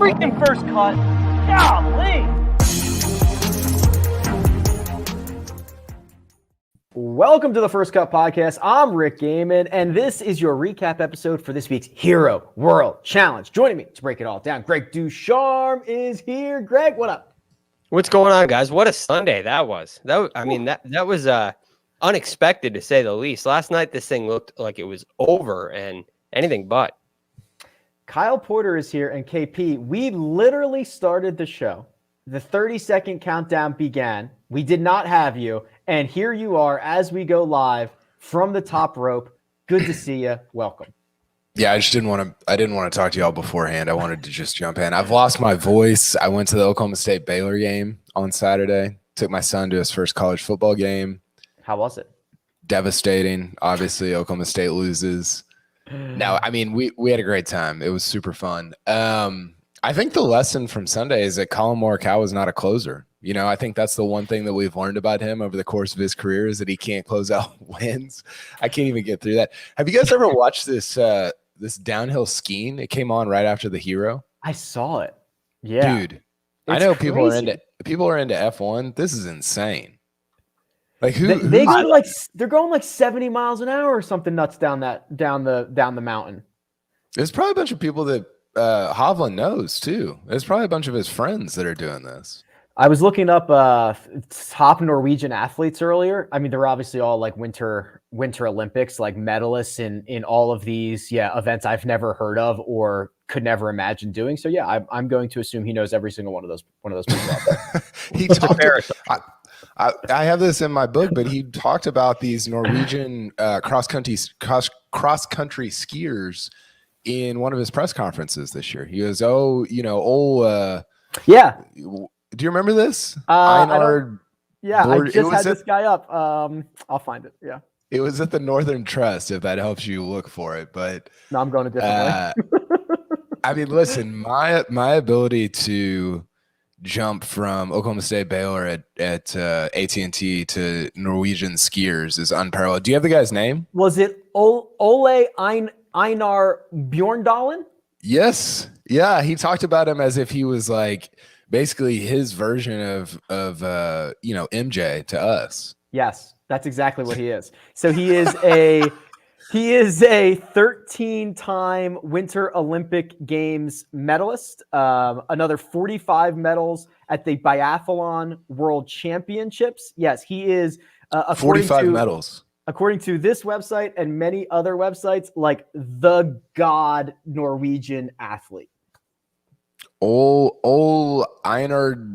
freaking first cut. Golly. Welcome to the First Cut Podcast. I'm Rick Gehman, and this is your recap episode for this week's Hero World Challenge. Joining me to break it all down, Greg DuCharme is here. Greg, what up? What's going on, guys? What a Sunday that was. That was unexpected, to say the least. Last night, this thing looked like it was over, and anything but. Kyle Porter is here, and KP, we literally started the show. The 30-second countdown began. We did not have you, and here you are as we go live from the top rope. Good to see you. Welcome. Yeah, I didn't want to talk to y'all beforehand. I wanted to just jump in. I've lost my voice. I went to the Oklahoma State Baylor game on Saturday. Took my son to his first college football game. How was it? Devastating. Obviously, Oklahoma State loses. No, I mean, we had a great time. It was super fun. I think the lesson from Sunday is that Colin Morikawa is not a closer. You know, I think that's the one thing that we've learned about him over the course of his career is that he can't close out wins. I can't even get through that. Have you guys ever watched this this downhill skiing? It came on right after the Hero. I saw it. Yeah, dude. I know people are into F1. This is insane. Like they're going like 70 miles an hour or something nuts down the mountain. There's probably a bunch of people that Hovland knows too. There's probably a bunch of his friends that are doing this. I was looking up top Norwegian athletes earlier. I mean, they're obviously all like winter Olympics, like medalists in all of these events I've never heard of or could never imagine doing. So yeah, I'm going to assume he knows every single one of those people out there. He talked. I have this in my book, but he talked about these Norwegian cross country skiers in one of his press conferences this year. He goes, yeah. Do you remember this? I just had this guy up. I'll find it. Yeah. It was at the Northern Trust, if that helps you look for it. But no, I'm going a different way. I mean, listen, my ability to jump from Oklahoma State Baylor at AT&T to Norwegian skiers is unparalleled. Do you have the guy's name? Was it Ole Einar Bjorndalen? Yes. Yeah, he talked about him as if he was like basically his version of MJ to us. Yes, that's exactly what he is. So he is a 13-time Winter Olympic Games medalist, another 45 medals at the Biathlon World Championships. Yes, he is 45 medals. According to this website and many other websites, like the god Norwegian athlete. Ole Einar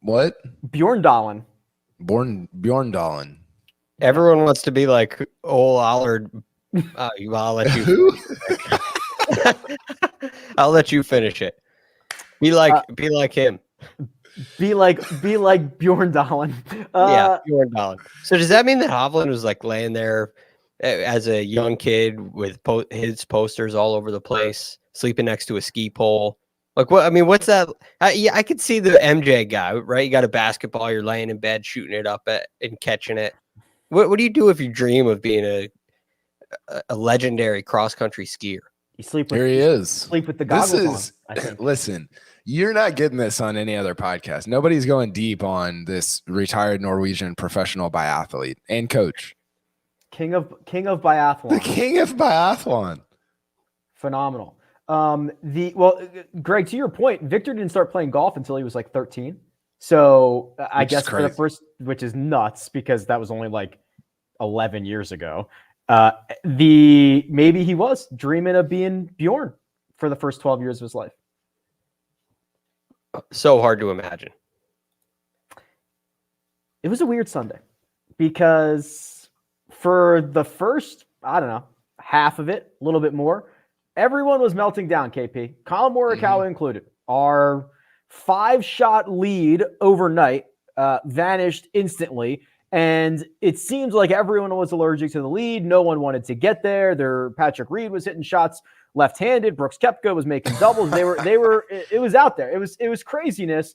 what? Bjorndalen. Bjorndalen. Everyone wants to be like Ole Allard. I'll let you. Who? I'll let you finish it. Be like him. Be like Bjorndalen. Yeah, Bjorndalen. So does that mean that Hovland was like laying there as a young kid with his posters all over the place, sleeping next to a ski pole? Like what? I mean, what's that? I could see the MJ guy, right? You got a basketball, you're laying in bed, shooting it up and catching it. What do you do if you dream of being a legendary cross country skier? You sleep with, here he is. Sleep with the goggles on. I think. Listen, you're not getting this on any other podcast. Nobody's going deep on this retired Norwegian professional biathlete and coach. King of biathlon. The king of biathlon. Phenomenal. Greg, to your point, Viktor didn't start playing golf until he was like 13. So I guess for the first, which is nuts because that was only like 11 years ago. Maybe he was dreaming of being Bjorn for the first 12 years of his life. So hard to imagine. It was a weird Sunday because for the first, I don't know, half of it, a little bit more, everyone was melting down, KP. Colin Morikawa included. Our 5-shot lead overnight vanished instantly. And it seems like everyone was allergic to the lead. No one wanted to get there. Patrick Reed was hitting shots left-handed. Brooks Koepka was making doubles. It was out there. It was craziness.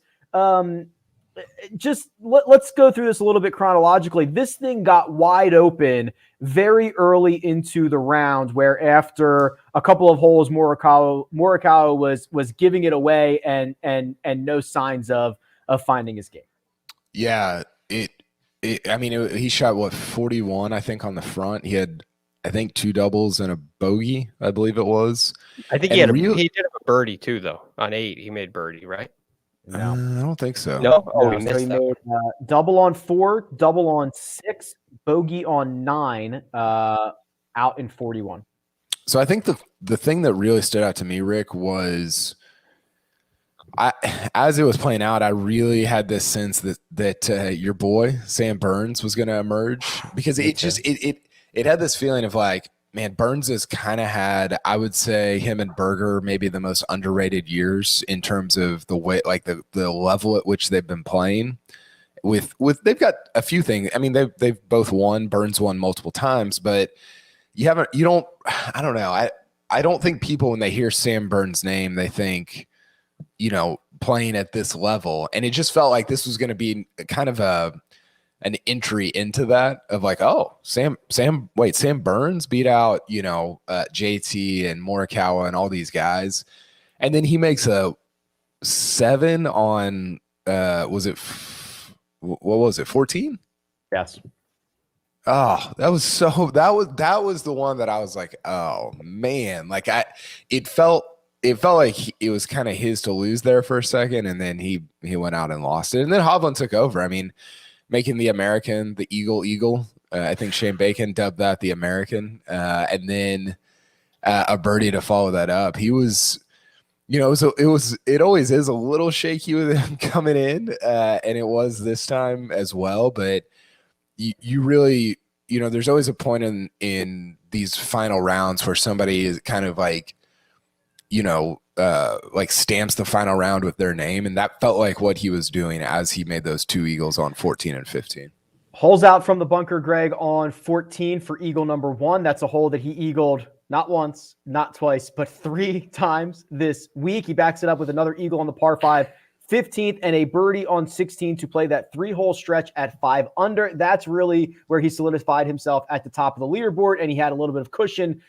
just let's go through this a little bit chronologically. This thing got wide open very early into the round, where after a couple of holes, Morikawa was giving it away and no signs of finding his game. Yeah, he shot what 41, I think, on the front. He had, I think, 2 doubles and a bogey, I believe it was. I think he did have a birdie too, though. On 8, he made birdie, right? No, I don't think so. No, we missed so he made double on 4, double on 6, bogey on 9, out in 41. So I think the thing that really stood out to me, Rick, was as it was playing out, I really had this sense that your boy Sam Burns was going to emerge, because it had this feeling of like, man, Burns has kind of had, I would say, him and Berger maybe the most underrated years in terms of the way, like the level at which they've been playing. With they've got a few things. I mean, they've both won. Burns won multiple times, but I don't know. I don't think people, when they hear Sam Burns' name, they think, playing at this level. And it just felt like this was going to be kind of an entry into that, of like, oh, Sam Burns beat out, JT and Morikawa and all these guys. And then he makes a 7 on, what was it, 14? Yes. Oh, that was the one that I was like, oh man, like it felt like it was kind of his to lose there for a second, and then he went out and lost it, and then Hovland took over. I mean, making the American the Eagle. I think Shane Bacon dubbed that the American, and then a birdie to follow that up. He was, it always is a little shaky with him coming in, and it was this time as well, but. You really, there's always a point in these final rounds where somebody is kind of like, like stamps the final round with their name. And that felt like what he was doing as he made those 2 eagles on 14 and 15. Holes out from the bunker, Greg, on 14 for eagle number 1. That's a hole that he eagled not once, not twice, but 3 times this week. He backs it up with another eagle on the par 5. 15th and a birdie on 16 to play that 3-hole stretch at 5 under. That's really where he solidified himself at the top of the leaderboard, and he had a little bit of cushion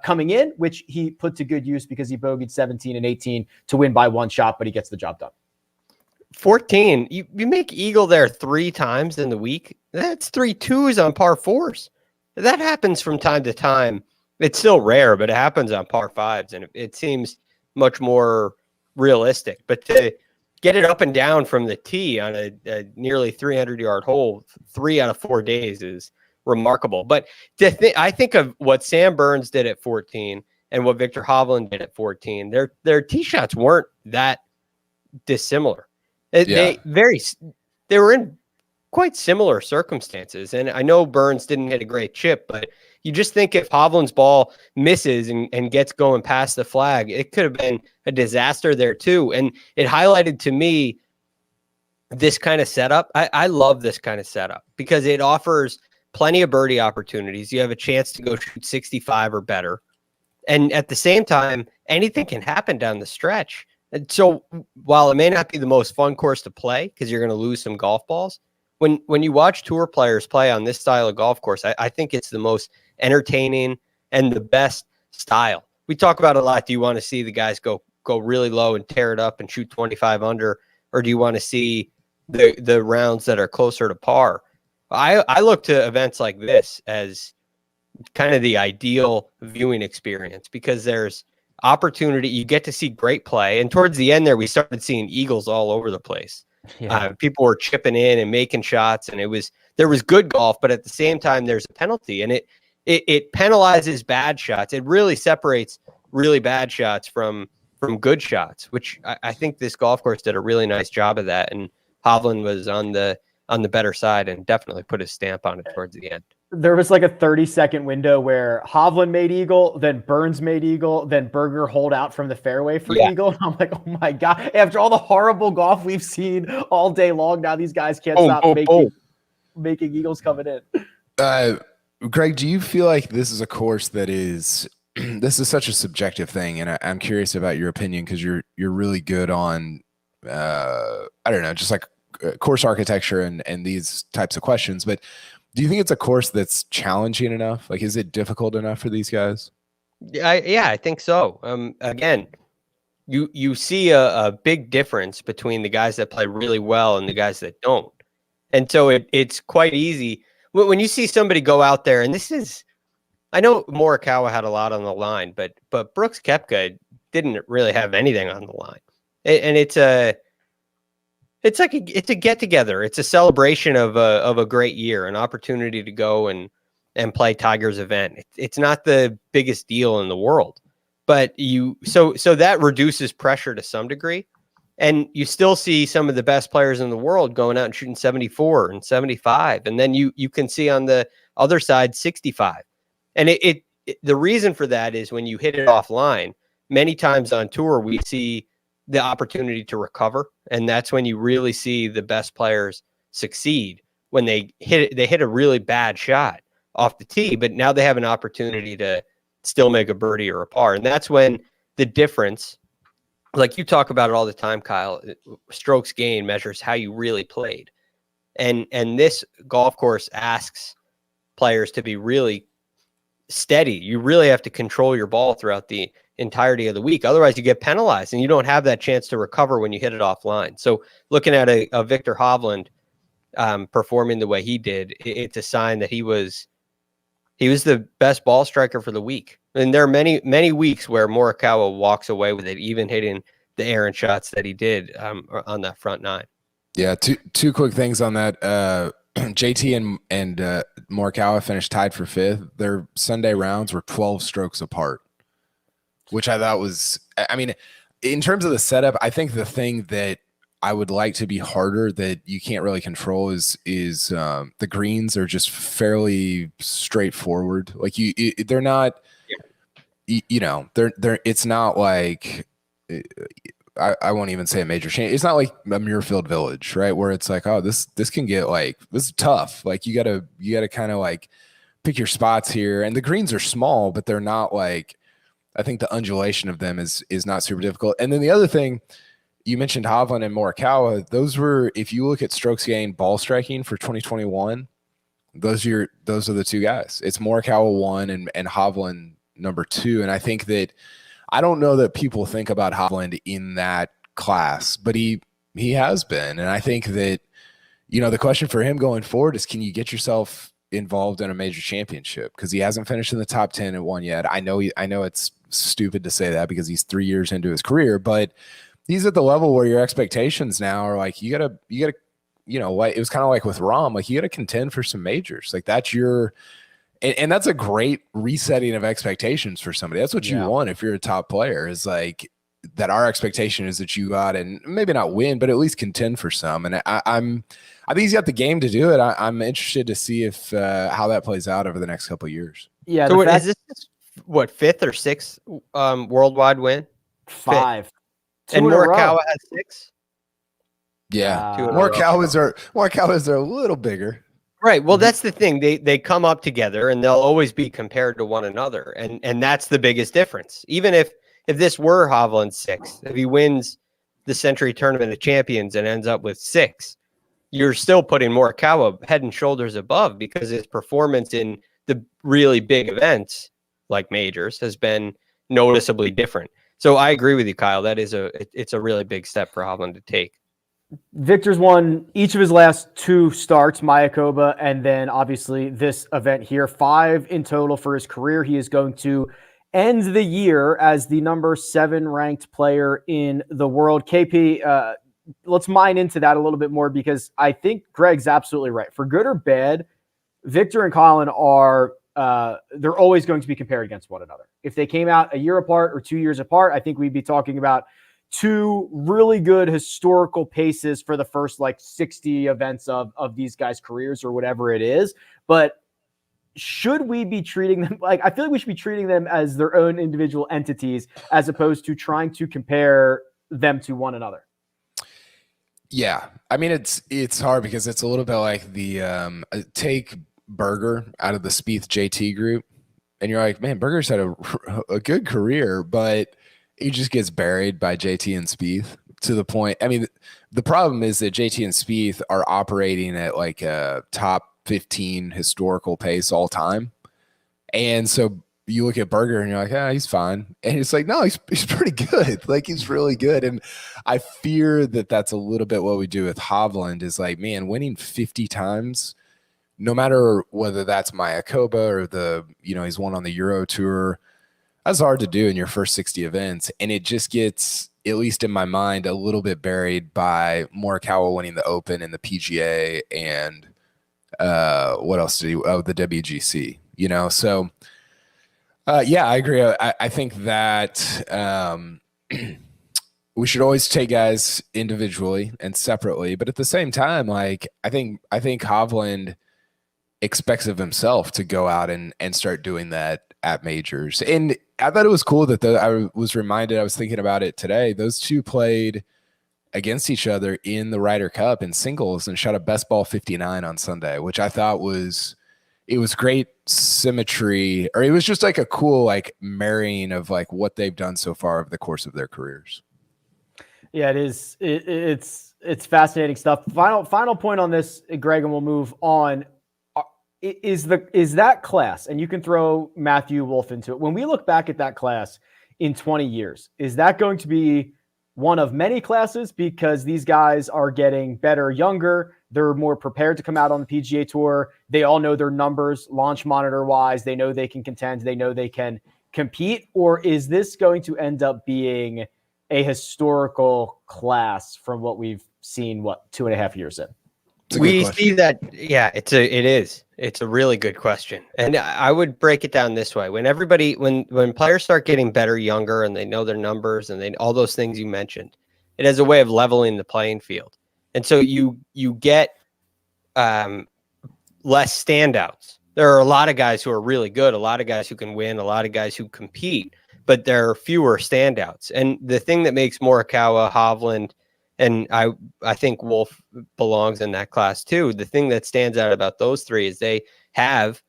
coming in, which he put to good use because he bogeyed 17 and 18 to win by 1 shot, but he gets the job done. 14, you make eagle there 3 times in the week. That's 3 2s on par 4s. That happens from time to time. It's still rare, but it happens on par 5s, and it seems much more realistic. But to get it up and down from the tee on a nearly 300-yard hole 3 out of 4 days is remarkable. But I think of what Sam Burns did at 14 and what Viktor Hovland did at 14. Their tee shots weren't that dissimilar. They were in quite similar circumstances. And I know Burns didn't hit a great chip, but you just think if Hovland's ball misses and gets going past the flag, it could have been a disaster there too. And it highlighted to me this kind of setup. I love this kind of setup because it offers plenty of birdie opportunities. You have a chance to go shoot 65 or better. And at the same time, anything can happen down the stretch. And so while it may not be the most fun course to play because you're going to lose some golf balls, when you watch tour players play on this style of golf course, I think it's the most entertaining and the best style. We talk about it a lot. Do you want to see the guys go really low and tear it up and shoot 25 under, or do you want to see the rounds that are closer to par? I look to events like this as kind of the ideal viewing experience because there's opportunity. You get to see great play. And towards the end there, we started seeing eagles all over the place. Yeah. People were chipping in and making shots, and there was good golf, but at the same time, there's a penalty, and it penalizes bad shots. It really separates really bad shots from good shots, which I think this golf course did a really nice job of that. And Hovland was on the better side and definitely put his stamp on it towards the end. There was like a 30-second window where Hovland made eagle, then Burns made eagle, then Berger holed out from the fairway for eagle. And I'm like, oh my God. After all the horrible golf we've seen all day long, now these guys can't stop making eagles coming in. Greg, do you feel like this is a course that is this is such a subjective thing? And I'm curious about your opinion because you're really good on I don't know, just like course architecture and these types of questions, but do you think it's a course that's challenging enough? Like, is it difficult enough for these guys? Yeah, I think so. Again, you see a big difference between the guys that play really well and the guys that don't. And so it's quite easy when you see somebody go out there, and I know Morikawa had a lot on the line, but Brooks Koepka didn't really have anything on the line. And it's a get together. It's a celebration of a great year, an opportunity to go and play Tiger's event. It's not the biggest deal in the world, but so that reduces pressure to some degree. And you still see some of the best players in the world going out and shooting 74 and 75. And then you can see on the other side 65. And the reason for that is when you hit it offline, many times on tour, we see the opportunity to recover. And that's when you really see the best players succeed, when they hit a really bad shot off the tee, but now they have an opportunity to still make a birdie or a par. And that's when the difference, like you talk about it all the time, Kyle, strokes gained measures how you really played. And this golf course asks players to be really steady. You really have to control your ball throughout the entirety of the week. Otherwise you get penalized and you don't have that chance to recover when you hit it offline. So looking at a Viktor Hovland performing the way he did, it's a sign that he was the best ball striker for the week. And there are many, many weeks where Morikawa walks away with it, even hitting the errant shots that he did on that front nine. Yeah, two quick things on that. JT and Morikawa finished tied for 5th. Their Sunday rounds were 12 strokes apart, which I thought was, I mean, in terms of the setup, I think the thing that I would like to be harder that you can't really control is the greens are just fairly straightforward. Like they're not, they're it's not like, I won't even say a major change. It's not like a Muirfield Village, right? Where it's like, oh, this can get like, this is tough. Like you gotta kind of like pick your spots here. And the greens are small, but they're not like, I think the undulation of them is not super difficult. And then the other thing, you mentioned Hovland and Morikawa. Those were, if you look at strokes gained ball striking for 2021, those are the two guys. It's Morikawa 1 and Hovland number 2. And I think that, I don't know that people think about Hovland in that class, but he has been. And I think that, the question for him going forward is, can you get yourself involved in a major championship? Because he hasn't finished in the top 10 and won yet. I know it's stupid to say that because he's 3 years into his career, but he's at the level where your expectations now are like, you gotta, it was kind of like with Rahm, like you gotta contend for some majors. Like that's and that's a great resetting of expectations for somebody. That's what you want if you're a top player, is like that. Our expectation is that you got, and maybe not win, but at least contend for some. And I think he's got the game to do it. I'm interested to see if how that plays out over the next couple of years. Yeah. So is this what, 5th or 6th worldwide win? 5. 5. And Morikawa has 6. Yeah, Morikawa's are a little bigger. Right. Well, that's the thing. They come up together and they'll always be compared to one another. And that's the biggest difference. Even if this were Hovland's 6th, if he wins the Century Tournament of Champions and ends up with 6, you're still putting Morikawa head and shoulders above, because his performance in the really big events like majors has been noticeably different. So I agree with you, Kyle. That is it's a really big step for Hovland to take. Victor's won each of his last 2 starts, Mayakoba, and then obviously this event here. 5 in total for his career. He is going to end the year as the number 7 ranked player in the world. KP, let's mine into that a little bit more, because I think Greg's absolutely right. For good or bad, Viktor and Colin are they're always going to be compared against one another. If they came out a year apart or 2 years apart, I think we'd be talking about 2 really good historical paces for the first 60 events of these guys' careers or whatever it is. But should we be treating them I feel like we should be treating them as their own individual entities, as opposed to trying to compare them to one another? Yeah. I mean, it's hard because it's a little bit like the take Berger out of the Spieth JT group, and you're like, man, Berger's had a good career, but he just gets buried by JT and Spieth. to the point. I mean, the problem is that JT and Spieth are operating at like a top 15 historical pace all time. And so you look at Berger and you're like, he's fine. And it's like, no, he's pretty good. Like, he's really good. And I fear that that's a little bit what we do with Hovland is like, man, winning 50 times, no matter whether that's Mayakoba or he's won on the Euro Tour, that's hard to do in your first 60 events. And it just gets, at least in my mind, a little bit buried by Morikawa winning the Open and the PGA and what else did he? Oh, the WGC, so yeah, I agree. I think that we should always take guys individually and separately, but at the same time, like I think Hovland expects of himself to go out and start doing that at majors. And I thought it was cool that I was thinking about it today. Those two played against each other in the Ryder Cup in singles and shot a best ball 59 on Sunday, which I thought was great symmetry, or it was just like a cool like marrying of like what they've done so far over the course of their careers. Yeah, it is. It's fascinating stuff. Final point on this, Greg, and we'll move on. Is that class, and you can throw Matthew Wolff into it. When we look back at that class in 20 years, is that going to be one of many classes because these guys are getting better, younger, they're more prepared to come out on the PGA Tour, they all know their numbers, launch monitor wise, they know they can contend, they know they can compete, or is this going to end up being a historical class from what we've seen, 2.5 years in? We see that. Yeah, it is. It's a really good question. And I would break it down this way. When players start getting better, younger, and they know their numbers and all those things you mentioned, it has a way of leveling the playing field. And so you get less standouts. There are a lot of guys who are really good, a lot of guys who can win, a lot of guys who compete, but there are fewer standouts. And the thing that makes Morikawa, Hovland, and I think Wolff belongs in that class too. The thing that stands out about those three is they have,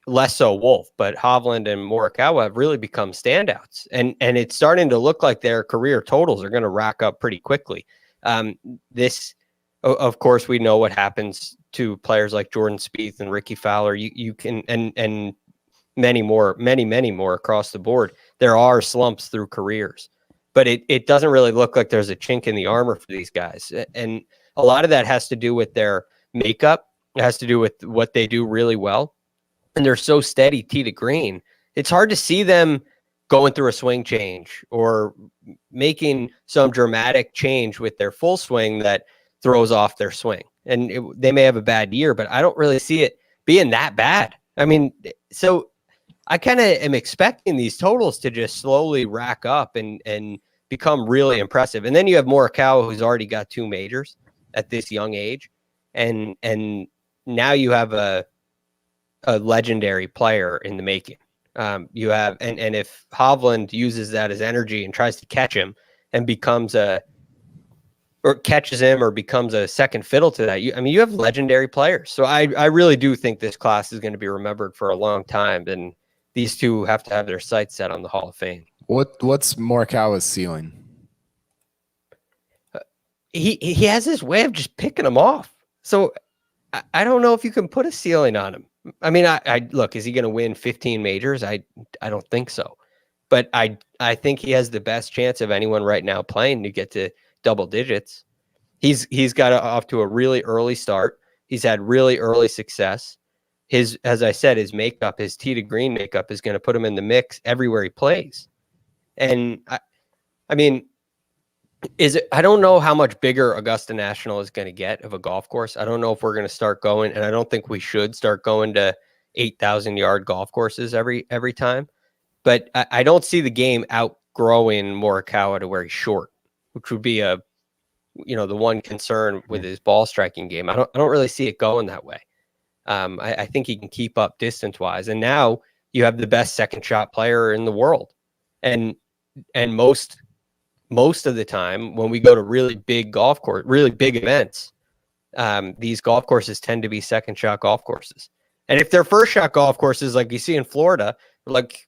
less so Wolff, but Hovland and Morikawa have really become standouts. And it's starting to look like their career totals are going to rack up pretty quickly. Of course, we know what happens to players like Jordan Spieth and Ricky Fowler. You can, and many more across the board. There are slumps through careers. But it doesn't really look like there's a chink in the armor for these guys. And a lot of that has to do with their makeup. It has to do with what they do really well. And they're so steady tee to green. It's hard to see them going through a swing change or making some dramatic change with their full swing that throws off their swing. And they may have a bad year, but I don't really see it being that bad. I mean, so I kind of am expecting these totals to just slowly rack up and become really impressive. And then you have Morikawa, who's already got 2 majors at this young age. And now you have a legendary player in the making. You have, and if Hovland uses that as energy and tries to catch him and catches him or becomes a second fiddle to that, you have legendary players. So I really do think this class is going to be remembered for a long time. And these two have to have their sights set on the Hall of Fame. What's Morikawa's ceiling? He has this way of just picking them off. So I don't know if you can put a ceiling on him. I mean, I look, is he going to win 15 majors? I don't think so. But I think he has the best chance of anyone right now playing to get to double digits. He's got off to a really early start. He's had really early success. As I said, his makeup, his tee to green makeup is going to put him in the mix everywhere he plays. And I mean, I don't know how much bigger Augusta National is going to get of a golf course. I don't know if we're going to start going, and I don't think we should start going to 8,000-yard golf courses every time. But I don't see the game outgrowing Morikawa to where he's short, which would be the one concern with his ball striking game. I don't really see it going that way. I think he can keep up distance-wise. And now you have the best second shot player in the world. And most of the time when we go to really big golf course, really big events, these golf courses tend to be second shot golf courses. And if they're first shot golf courses like you see in Florida, like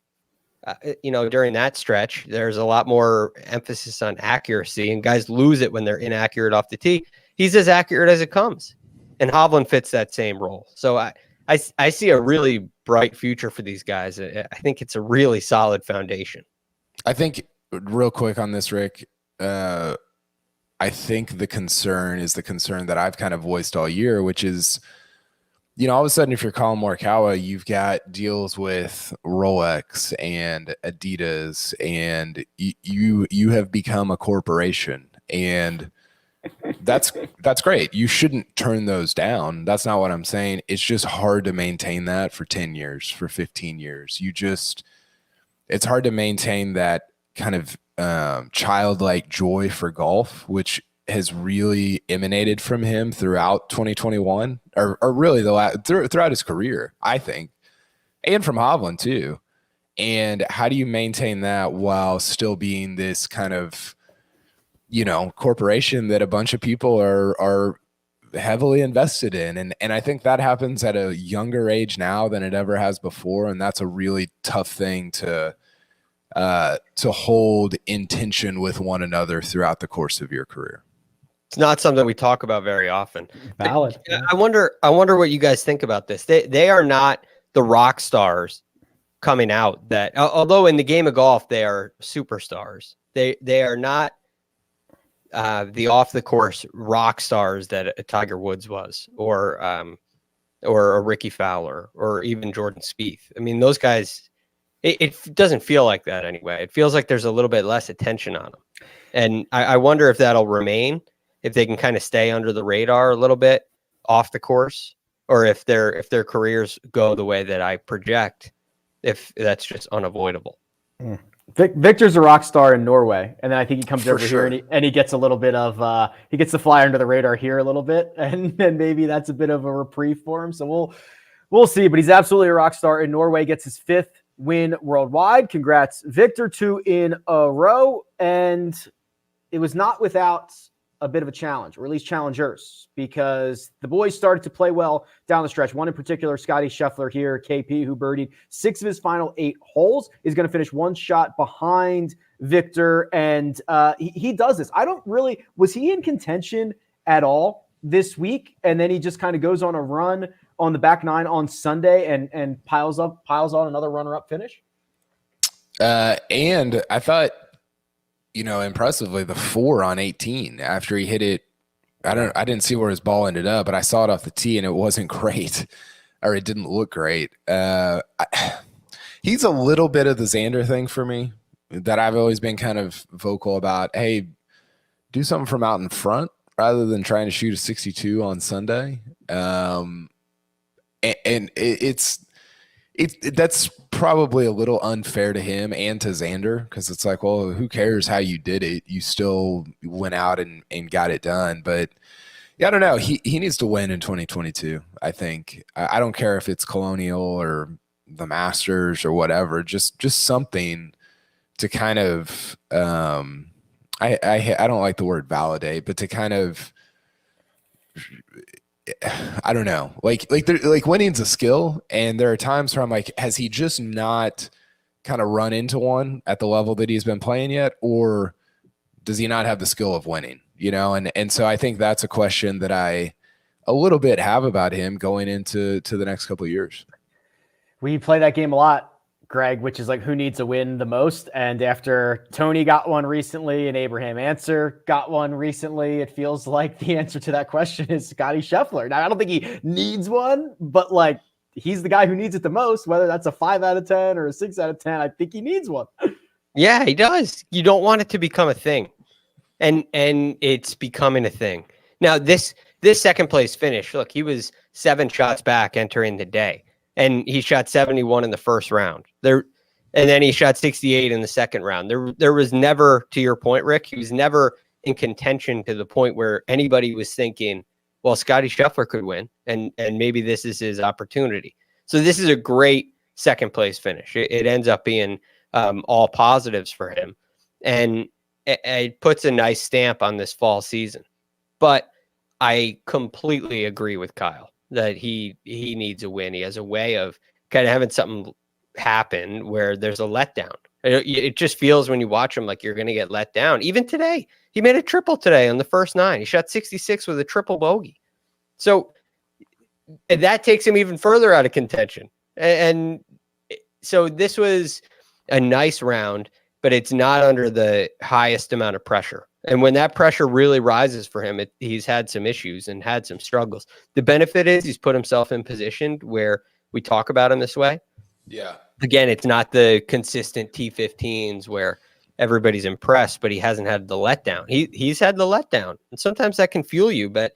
during that stretch, there's a lot more emphasis on accuracy, and guys lose it when they're inaccurate off the tee. He's as accurate as it comes, and Hovland fits that same role. So I see a really bright future for these guys. I think it's a really solid foundation. I think real quick on this, Rick, I think the concern is the concern that I've kind of voiced all year, which is, all of a sudden, if you're Colin Morikawa, you've got deals with Rolex and Adidas, and you have become a corporation, and that's great. You shouldn't turn those down. That's not what I'm saying. It's just hard to maintain that for 10 years, for 15 years. It's hard to maintain that kind of childlike joy for golf, which has really emanated from him throughout 2021, or really throughout his career, I think, and from Hovland too. And how do you maintain that while still being this kind of, corporation that a bunch of people are heavily invested in? And I think that happens at a younger age now than it ever has before. And that's a really tough thing to hold in tension with one another throughout the course of your career. It's not something we talk about very often. Valid. Yeah. I wonder what you guys think about this. They are not the rock stars coming out that, although in the game of golf they are superstars. They are not the off the course rock stars that a Tiger Woods was, or a Ricky Fowler, or even Jordan Spieth. I mean, those guys. It doesn't feel like that anyway. It feels like there's a little bit less attention on them, and I wonder if that'll remain. If they can kind of stay under the radar a little bit off the course, or if their careers go the way that I project, if that's just unavoidable. Victor's a rock star in Norway, and then I think he comes For over sure. here and he gets a little bit of he gets to fly under the radar here a little bit, and then maybe that's a bit of a reprieve for him. So we'll see. But he's absolutely a rock star in Norway. Gets his 5th win worldwide. Congrats, Victor, 2 in a row, and it was not without a bit of a challenge, or at least challengers, because the boys started to play well down the stretch. One in particular, Scotty Scheffler here, KP, who birdied 6 of his final 8 holes, is going to finish 1 shot behind Victor, and he does this. Was he in contention at all this week? And then he just kind of goes on a run on the back 9 on Sunday and piles on another runner-up finish? And I thought, impressively, the 4 on 18 after he hit it. I didn't see where his ball ended up, but I saw it off the tee and it wasn't great, or it didn't look great. He's a little bit of the Xander thing for me that I've always been kind of vocal about. Hey, do something from out in front rather than trying to shoot a 62 on Sunday. And that's probably a little unfair to him and to Xander, because it's like, well, who cares how you did it? You still went out and got it done. But yeah, I don't know. He needs to win in 2022, I think. I don't care if it's Colonial or the Masters or whatever, just something to kind of I don't like the word validate, but to kind of, I don't know, like winning's a skill, and there are times where I'm like, has he just not kind of run into one at the level that he's been playing yet, or does he not have the skill of winning? And so I think that's a question that I a little bit have about him going into the next couple of years. We play that game a lot, Greg, which is like, who needs a win the most? And after Tony got one recently and Abraham Answer got one recently, it feels like the answer to that question is Scotty Scheffler. Now, I don't think he needs one, but like, he's the guy who needs it the most, whether that's a 5 out of 10 or a 6 out of 10. I think he needs one. Yeah, he does. You don't want it to become a thing. And it's becoming a thing. Now, this second place finish, look, he was 7 shots back entering the day. And he shot 71 in the first round. And then he shot 68 in the second round. There was never, to your point, Rick, he was never in contention to the point where anybody was thinking, well, Scotty Scheffler could win, and maybe this is his opportunity. So this is a great second place finish. It ends up being all positives for him, and it puts a nice stamp on this fall season. But I completely agree with Kyle that he needs a win. He has a way of kind of having something happen where there's a letdown. It just feels when you watch him like you're going to get let down. Even today, he made a triple today on the first 9. He shot 66 with a triple bogey. So that takes him even further out of contention. And so this was a nice round, but it's not under the highest amount of pressure. And when that pressure really rises for him, he's had some issues and had some struggles. The benefit is he's put himself in position where we talk about him this way. Yeah. Again, it's not the consistent T15s where everybody's impressed, but he hasn't had the letdown. He's had the letdown, and sometimes that can fuel you, but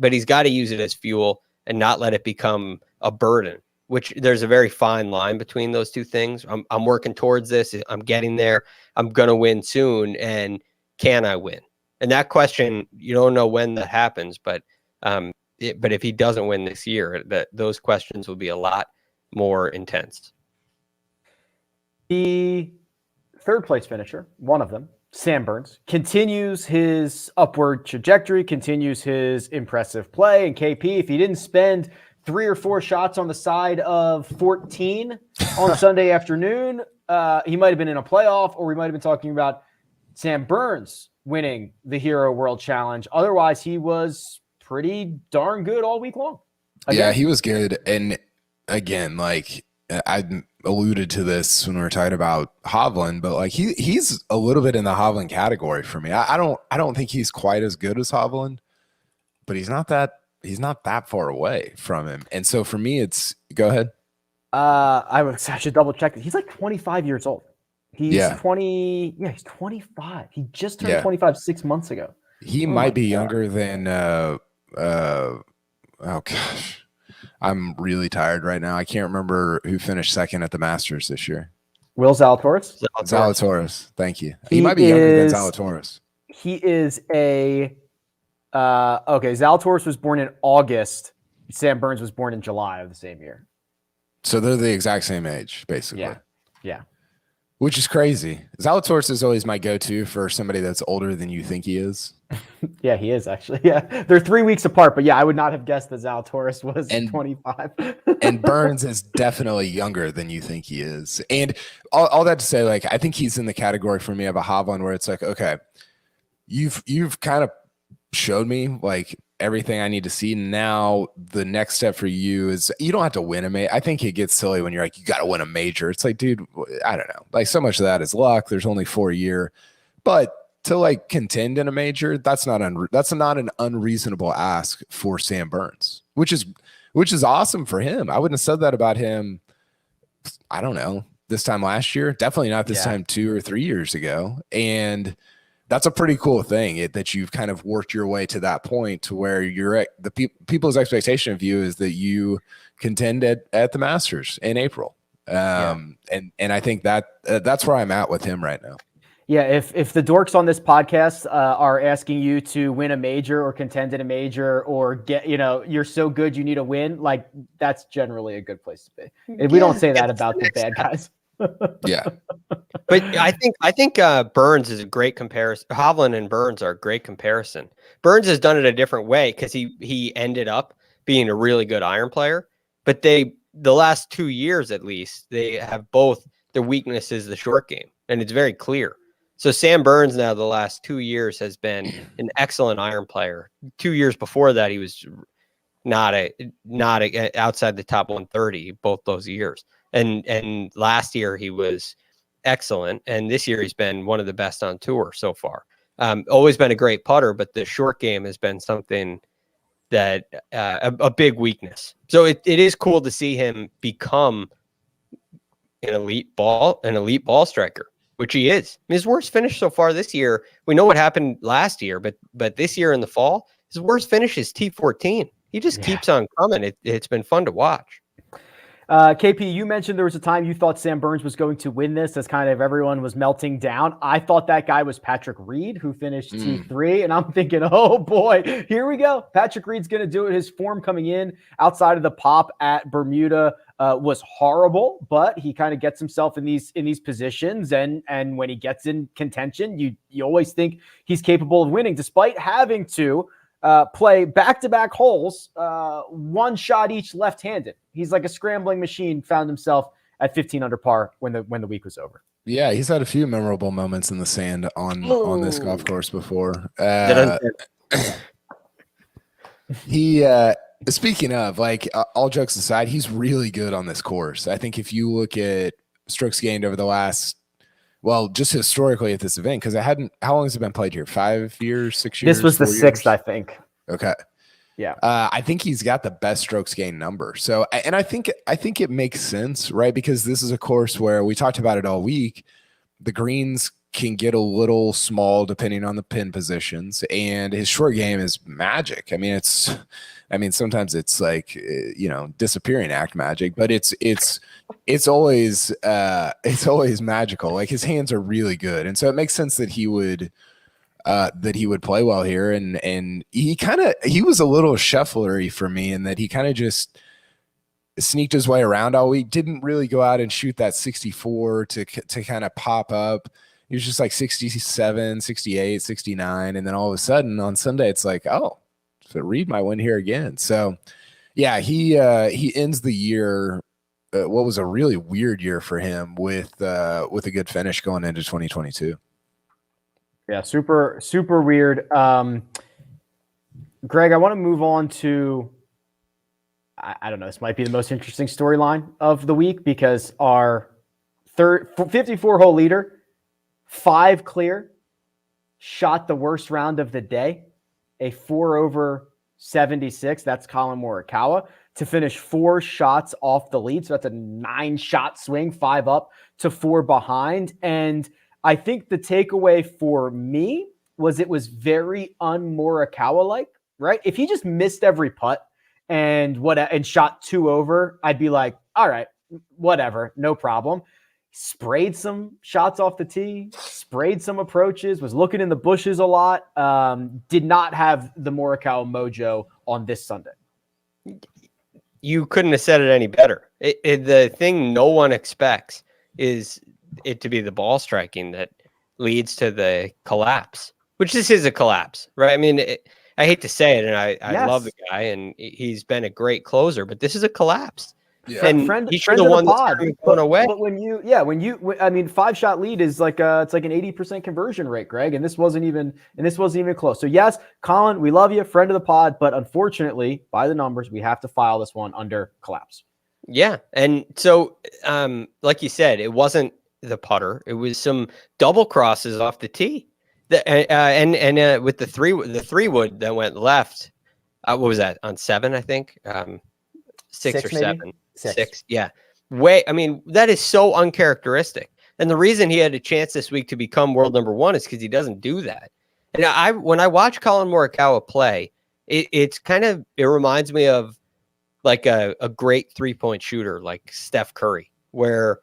he's got to use it as fuel and not let it become a burden, which there's a very fine line between those two things. I'm working towards this. I'm getting there. I'm going to win soon. And can I win? And that question, you don't know when that happens, but if he doesn't win this year, those questions will be a lot more intense. The third place finisher, one of them, Sam Burns, continues his upward trajectory, continues his impressive play. And KP, if he didn't spend 3 or 4 shots on the side of 14 on Sunday afternoon, he might have been in a playoff, or we might have been talking about Sam Burns winning the Hero World Challenge. Otherwise, he was pretty darn good all week long. Again. Yeah, he was good. And again, like I alluded to this when we were talking about Hovland, but like he's a little bit in the Hovland category for me. I don't think he's quite as good as Hovland, but he's not that far away from him. And so for me, it's go ahead. I should double check. He's like 25 years old. He's 20. Yeah, he's 25. He just turned 25 6 months ago. He might be younger than oh gosh. I'm really tired right now. I can't remember who finished second at the Masters this year. Will Zalatoris? Zalatoris. Thank you. He might be younger than Zalatoris. He is a Zalatoris was born in August. Sam Burns was born in July of the same year. So they're the exact same age, basically. Yeah. Which is crazy. Zalatoris is always my go-to for somebody that's older than you think he is. Yeah, he is actually. Yeah, they're 3 weeks apart, but yeah, I would not have guessed that Zalatoris was 25. And Burns is definitely younger than you think he is. And all that to say, like, I think he's in the category for me of a Hovland where it's like, okay, you've kind of showed me like everything I need to see. Now the next step for you is you don't have to win a major. I think it gets silly when you're like, you got to win a major. It's like, dude, I don't know. Like so much of that is luck. There's only 4 a year, but to like contend in a major, that's not an unreasonable ask for Sam Burns, which is awesome for him. I wouldn't have said that about him. I don't know, this time last year, definitely not this time 2 or 3 years ago. And that's a pretty cool thing that you've kind of worked your way to that point to where you're at the people's expectation of you is that you contend at the Masters in April. And I think that's where I'm at with him right now. Yeah, if the dorks on this podcast are asking you to win a major or contend in a major or get, you're so good you need a win, like that's generally a good place to be. And we don't say that about the bad guys. Yeah. But I think Burns is a great comparison. Hovland and Burns are a great comparison. Burns has done it a different way because he ended up being a really good iron player. But the last 2 years at least, they have both their weaknesses, the short game, and it's very clear. So Sam Burns now the last 2 years has been an excellent iron player. 2 years before that, he was not outside the top 130 both those years. And last year he was excellent, and this year he's been one of the best on tour so far. Always been a great putter, but the short game has been something that a big weakness. So it is cool to see him become an elite ball striker, which he is. I mean, his worst finish so far this year. We know what happened last year, but this year in the fall, his worst finish is T14. He just keeps on coming. It's been fun to watch. KP, you mentioned there was a time you thought Sam Burns was going to win this as kind of everyone was melting down. I thought that guy was Patrick Reed, who finished T3, and I'm thinking, oh boy, here we go. Patrick Reed's going to do it. His form coming in outside of the pop at Bermuda was horrible, but he kind of gets himself in these positions, and when he gets in contention, you always think he's capable of winning, despite having to play back-to-back holes, one shot each left-handed. He's like a scrambling machine, found himself at 15 under par when the week was over. Yeah, he's had a few memorable moments in the sand on this golf course before. He speaking of, like, all jokes aside, he's really good on this course. I think if you look at strokes gained over the last, well, just historically at this event, because how long has it been played here? 5 years, 6 years? This was the 6th, I think. Okay. Yeah. I think he's got the best strokes gained number. So, and I think it makes sense, right? Because this is a course where we talked about it all week. The greens can get a little small depending on the pin positions, and his short game is magic. I mean, sometimes it's like, disappearing act magic, but it's always magical. Like, his hands are really good, and so it makes sense that he would play well here. And he was a little Scheffler-y for me in that he kind of just sneaked his way around all week. Didn't really go out and shoot that 64 to kind of pop up. He was just like 67, 68, 69. And then all of a sudden on Sunday, it's like, oh, so Reed might win here again. So yeah, he ends the year, what was a really weird year for him, with a good finish going into 2022. Yeah, super, super weird. Greg, I want to move on to, I don't know, this might be the most interesting storyline of the week, because our 54-hole leader, 5 clear, shot the worst round of the day, a 4 over 76. That's Collin Morikawa, to finish 4 shots off the lead. So that's a 9-shot swing, 5 up to 4 behind. And I think the takeaway for me was it was very un-Morikawa-like, right? If he just missed every putt and shot 2 over, I'd be like, all right, whatever, no problem. Sprayed some shots off the tee, sprayed some approaches, was looking in the bushes a lot. Did not have the Morikawa mojo on this Sunday. You couldn't have said it any better. The thing no one expects is it to be the ball striking that leads to the collapse, which this is a collapse, right? I mean, I hate to say it, and I love the guy, and he's been a great closer, but this is a collapse. Yeah. And he should have won the tournament going away. But when 5-shot lead is like it's like an 80% conversion rate, Greg, and this wasn't even close. So yes, Colin, we love you, friend of the pod, but unfortunately, by the numbers, we have to file this one under collapse. Yeah, and so like you said, it wasn't the putter; it was some double crosses off the tee, and with the three wood that went left. What was that on 7? I think 6 or maybe? 7. 6. Yeah. I mean, that is so uncharacteristic. And the reason he had a chance this week to become world number 1 is because he doesn't do that. And when I watch Collin Morikawa play, it reminds me of like a great 3-point shooter like Steph Curry, where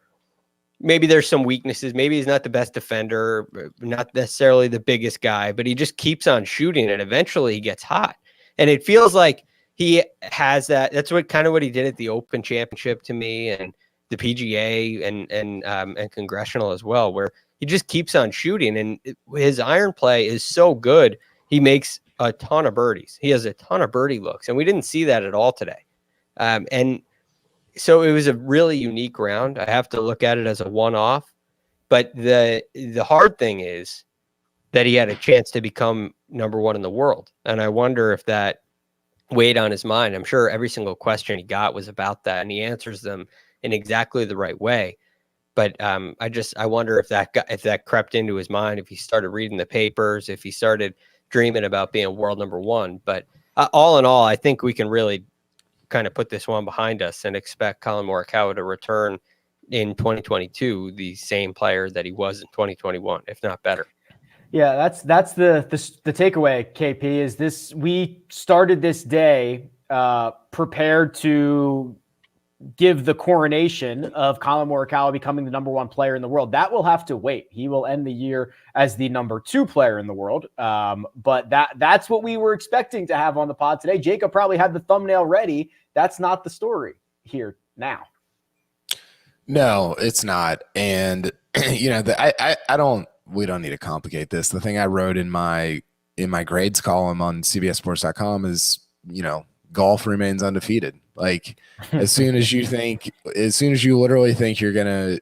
maybe there's some weaknesses. Maybe he's not the best defender, not necessarily the biggest guy, but he just keeps on shooting and eventually he gets hot. And it feels like he has that. That's what he did at the Open Championship to me, and the PGA and Congressional as well, where he just keeps on shooting, and his iron play is so good. He makes a ton of birdies. He has a ton of birdie looks, and we didn't see that at all today. And so it was a really unique round. I have to look at it as a one-off, but the hard thing is that he had a chance to become number 1 in the world, and I wonder if that weighed on his mind. I'm sure every single question he got was about that, and he answers them in exactly the right way. But I wonder if that crept into his mind, if he started reading the papers, if he started dreaming about being world number 1. But all in all, I think we can really kind of put this one behind us and expect Collin Morikawa to return in 2022, the same player that he was in 2021, if not better. Yeah, that's the takeaway, KP, is this. We started this day prepared to give the coronation of Collin Morikawa becoming the number 1 player in the world. That will have to wait. He will end the year as the number 2 player in the world. But that's what we were expecting to have on the pod today. Jacob probably had the thumbnail ready. That's not the story here now. No, it's not. And we don't need to complicate this. The thing I wrote in my grades column on CBSSports.com is, golf remains undefeated. Like as soon as you literally think you're gonna,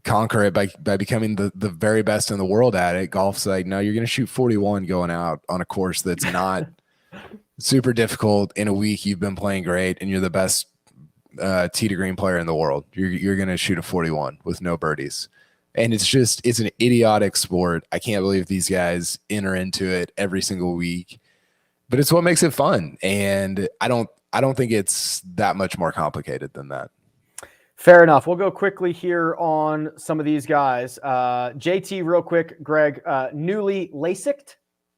conquer it by becoming the very best in the world at it, golf's like, no, you're gonna shoot 41 going out on a course that's not super difficult in a week you've been playing great and you're the best tee to green player in the world. You're gonna shoot a 41 with no birdies. And it's an idiotic sport. I can't believe these guys enter into it every single week, but it's what makes it fun. And I don't think it's that much more complicated than that. Fair enough. We'll go quickly here on some of these guys. JT, real quick, Greg, newly LASIK'd.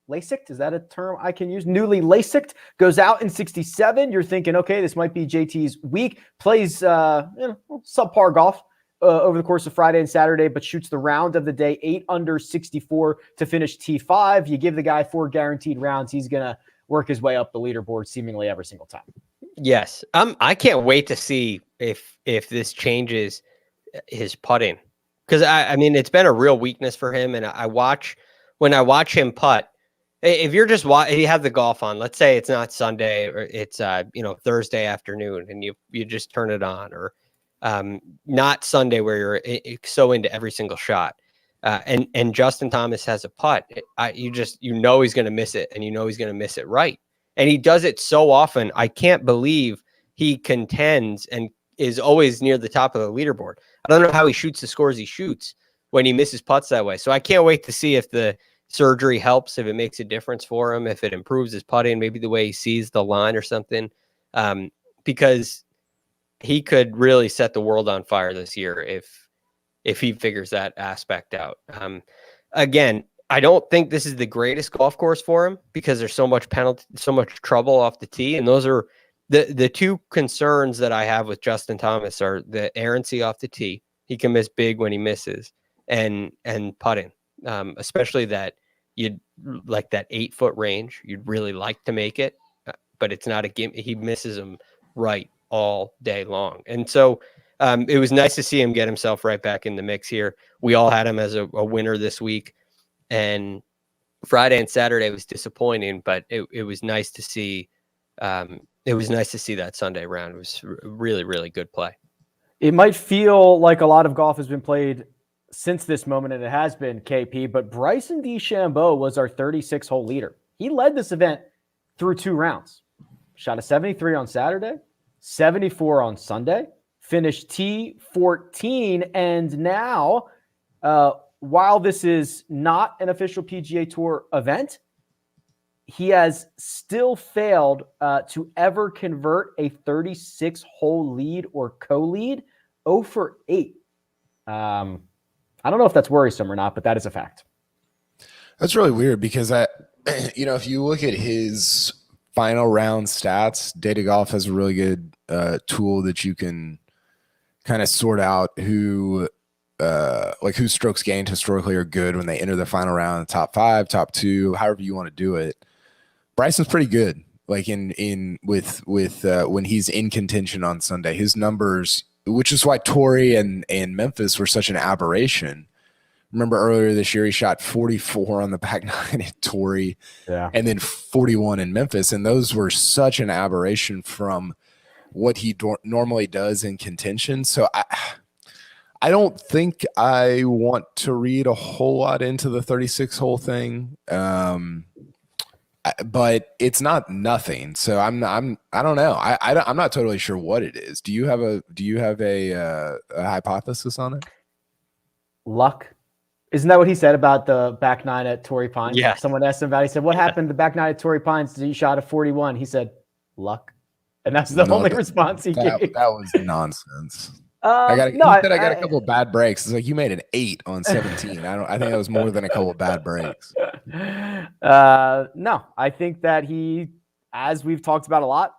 LASIK'd, is that a term I can use? Newly LASIK'd, goes out in 67. You're thinking, okay, this might be JT's week. Plays subpar golf over the course of Friday and Saturday, but shoots the round of the day 8 under 64 to finish T5. You give the guy 4 guaranteed rounds, he's going to work his way up the leaderboard seemingly every single time. Yes. I can't wait to see if this changes his putting. Because I mean, it's been a real weakness for him. And when I watch him putt, if you're just if you have the golf on, let's say it's not Sunday or it's Thursday afternoon and you just turn it on, or not Sunday where you're so into every single shot. And Justin Thomas has a putt. He's going to miss it, and he's going to miss it right. And he does it so often. I can't believe he contends and is always near the top of the leaderboard. I don't know how he shoots the scores he shoots when he misses putts that way. So I can't wait to see if the surgery helps, if it makes a difference for him, if it improves his putting, maybe the way he sees the line or something, because he could really set the world on fire this year if he figures that aspect out. Again, I don't think this is the greatest golf course for him because there's so much penalty, so much trouble off the tee. And those are the two concerns that I have with Justin Thomas are the errancy off the tee. He can miss big when he misses, and putting, especially that you'd like that 8-foot range. You'd really like to make it, but it's not a game. He misses them right all day long. And so it was nice to see him get himself right back in the mix here. We all had him as a winner this week. And Friday and Saturday was disappointing, but it was nice to see. It was nice to see that Sunday round. It was really, really good play. It might feel like a lot of golf has been played since this moment, and it has been, KP, but Bryson DeChambeau was our 36-hole leader. He led this event through 2 rounds. Shot a 73 on Saturday, 74 on Sunday, finished T14, and now, while this is not an official PGA Tour event, he has still failed to ever convert a 36-hole lead or co-lead. 0 for 8. I don't know if that's worrisome or not, but that is a fact. That's really weird because if you look at his final round stats, Data Golf has a really good tool that you can kind of sort out whose strokes gained historically are good when they enter the final round, top 5, top 2, however you want to do it. Bryson's pretty good. Like with when he's in contention on Sunday, his numbers, which is why Torrey and Memphis were such an aberration. Remember earlier this year, he shot 44 on the back nine at Torrey, and then 41 in Memphis, and those were such an aberration from what he normally does in contention. So I don't think I want to read a whole lot into the 36-hole thing, but it's not nothing. So I don't know. I'm not totally sure what it is. Do you have a hypothesis on it? Luck. Isn't that what he said about the back nine at Torrey Pines? Yeah. Someone asked him about it. He said, what happened to the back nine at Torrey Pines? He shot a 41. He said, luck. And that's the only response he gave. That was nonsense. I got a couple of bad breaks. It's like you made an 8 on 17. I think that was more than a couple of bad breaks. No, I think that he, as we've talked about a lot,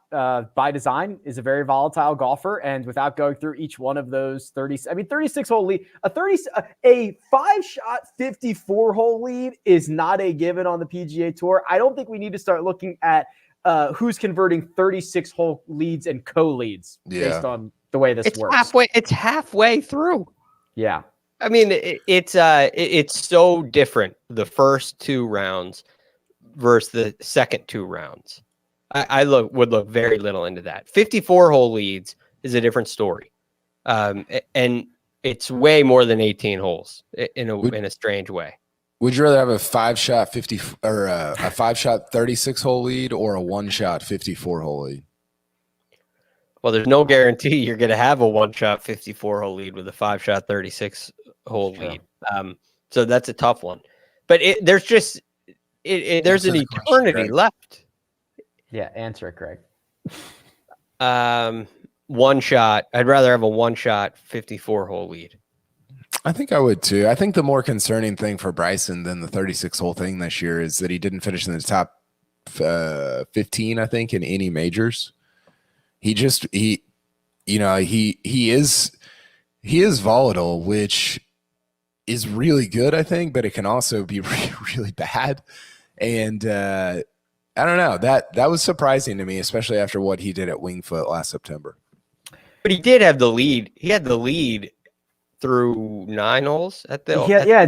by design, is a very volatile golfer. And without going through each one of those 36-hole lead, a 5-shot 54-hole lead is not a given on the PGA Tour. I don't think we need to start looking at who's converting 36-hole leads and co-leads based on the way this works. It's halfway through. Yeah. I mean, it's so different, the first 2 rounds versus the second 2 rounds. I would look very little into that. 54 hole leads is a different story, and it's way more than 18 holes in a strange way. Would you rather have a 5-shot 50 or a 5-shot 36 hole lead or a 1-shot 54 hole lead? Well, there's no guarantee you're going to have a 1-shot 54 hole lead with a 5-shot 36 hole lead. So that's a tough one. But there's an eternity left. Yeah, answer it, Greg. 1 shot. I'd rather have a 1-shot 54 hole lead. I think I would too. I think the more concerning thing for Bryson than the 36 hole thing this year is that he didn't finish in the top 15, I think, in any majors. He is volatile, which is really good, I think, but it can also be really, really bad. And I don't know, that was surprising to me, especially after what he did at Wingfoot last September. But he did have the lead. He had the lead through 9 holes at the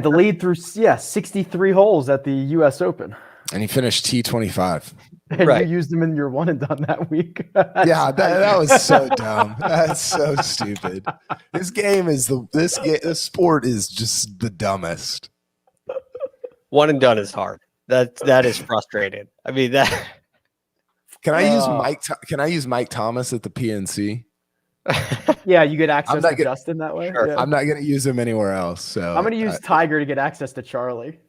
the lead through 63 holes at the U.S. Open. And he finished T25. And right. you used them in your one and done that week. Yeah, that was so dumb. That's so stupid. This game is this sport is just the dumbest. One and done is hard. That is frustrating. I mean that. Can I use Mike Thomas at the PNC? Yeah, you get access to Justin that way. Sure. Yeah. I'm not going to use him anywhere else. So I'm going to use Tiger to get access to Charlie.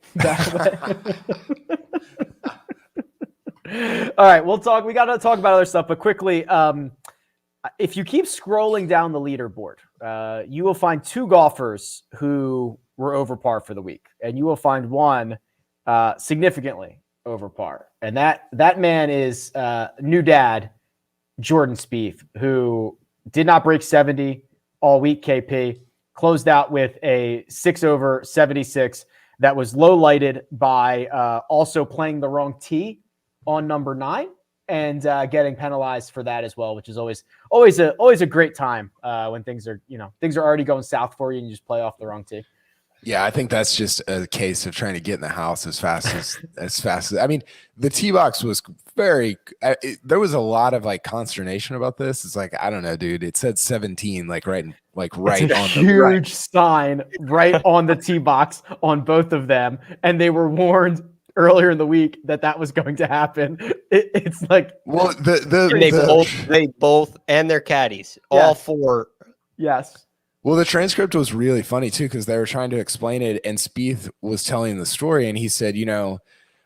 All right, we got to talk about other stuff, but quickly, if you keep scrolling down the leaderboard, you will find 2 golfers who were over par for the week, and you will find one significantly over par, and that man is new dad Jordan Spieth, who did not break 70 all week. KP closed out with a 6 over 76 that was low lighted by also playing the wrong tee on number 9 and getting penalized for that as well, which is always a great time when things are already going south for you and you just play off the wrong tee. Yeah, I think that's just a case of trying to get in the house as fast as I mean, the tee box was very. There was a lot of like consternation about this. It's like, I don't know, dude. It said 17, right on the huge sign right on the tee box on both of them, and they were warned earlier in the week that was going to happen. It's like, well, they both and their caddies, all 4. Yes. Well, the transcript was really funny too, because they were trying to explain it, and Spieth was telling the story, and he said,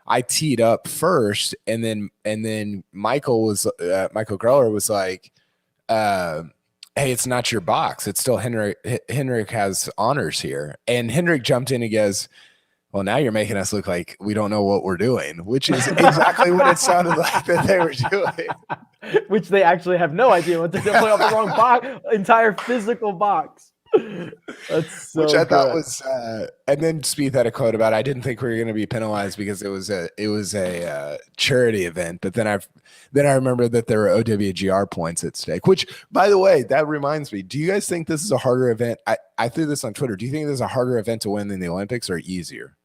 I teed up first, and then Michael Greller was like, hey, it's not your box. It's still Henrik has honors here. And Henrik jumped in and goes, well, now you're making us look like we don't know what we're doing, which is exactly what it sounded like that they were doing. Which they actually have no idea what they're doing. Play off the wrong box, entire physical box. That's so which I thought good. was, and then Spieth had a quote about, I didn't think we were going to be penalized because it was a charity event. But then I remember that there were OWGR points at stake, which, by the way, that reminds me, do you guys think this is a harder event? I threw this on Twitter. Do you think this is a harder event to win than the Olympics or easier?